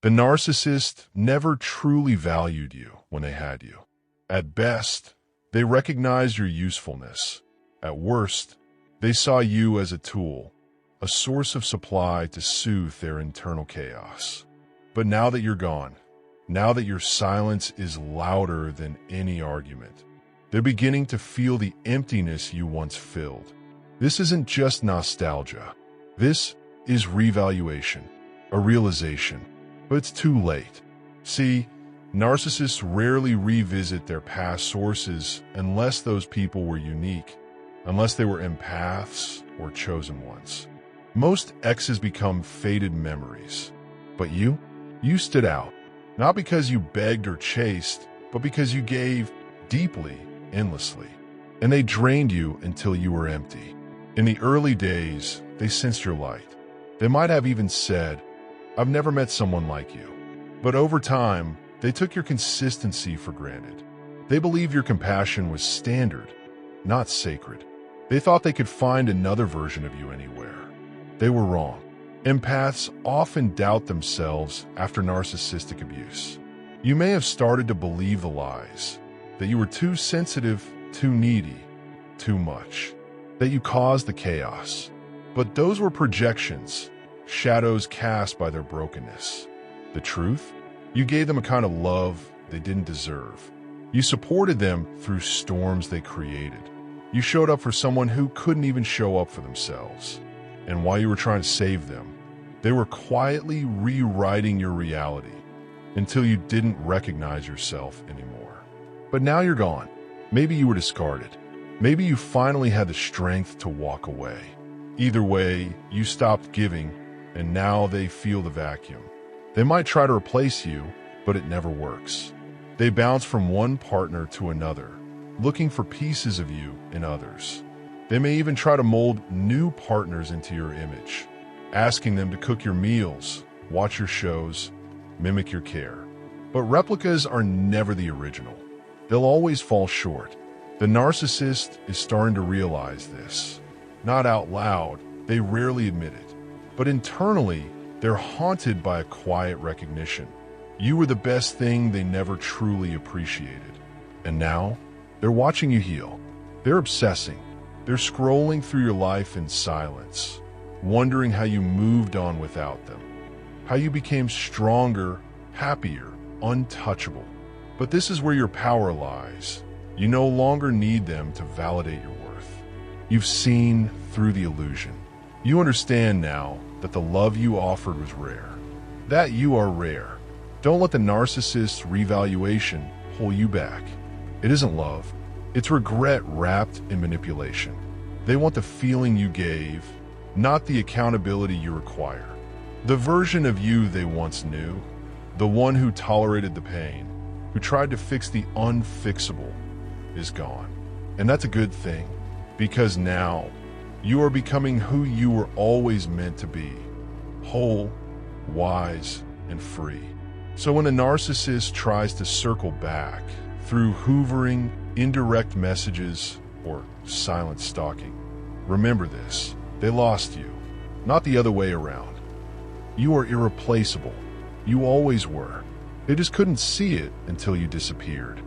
The narcissist never truly valued you when they had you. At best, they recognized your usefulness. At worst, they saw you as a tool, a source of supply to soothe their internal chaos. But now that you're gone, now that your silence is louder than any argument, they're beginning to feel the emptiness you once filled. This isn't just nostalgia. This is revaluation, a realization. But it's too late. See, narcissists rarely revisit their past sources unless those people were unique, unless they were empaths or chosen ones. Most exes become faded memories. But you stood out, not because you begged or chased, but because you gave deeply, endlessly. And they drained you until you were empty. In the early days, they sensed your light. They might have even said, "I've never met someone like you." But over time, they took your consistency for granted. They believed your compassion was standard, not sacred. They thought they could find another version of you anywhere. They were wrong. Empaths often doubt themselves after narcissistic abuse. You may have started to believe the lies, that you were too sensitive, too needy, too much, that you caused the chaos. But those were projections, shadows cast by their brokenness. The truth? You gave them a kind of love they didn't deserve. You supported them through storms they created. You showed up for someone who couldn't even show up for themselves. And while you were trying to save them, they were quietly rewriting your reality until you didn't recognize yourself anymore. But now you're gone. Maybe you were discarded. Maybe you finally had the strength to walk away. Either way, you stopped giving, and now they feel the vacuum. They might try to replace you, but it never works. They bounce from one partner to another, looking for pieces of you in others. They may even try to mold new partners into your image, asking them to cook your meals, watch your shows, mimic your care. But replicas are never the original. They'll always fall short. The narcissist is starting to realize this. Not out loud, they rarely admit it. But internally, they're haunted by a quiet recognition. You were the best thing they never truly appreciated. And now, they're watching you heal. They're obsessing. They're scrolling through your life in silence, wondering how you moved on without them, how you became stronger, happier, untouchable. But this is where your power lies. You no longer need them to validate your worth. You've seen through the illusion. You understand now that the love you offered was rare, that you are rare. Don't let the narcissist's revaluation pull you back. It isn't love. It's regret wrapped in manipulation. They want the feeling you gave, not the accountability you require. The version of you they once knew, the one who tolerated the pain, who tried to fix the unfixable, is gone. And that's a good thing, because now you are becoming who you were always meant to be, whole, wise, and free. So when a narcissist tries to circle back through hoovering, indirect messages, or silent stalking, remember this: they lost you, not the other way around. You are irreplaceable. You always were. They just couldn't see it until you disappeared.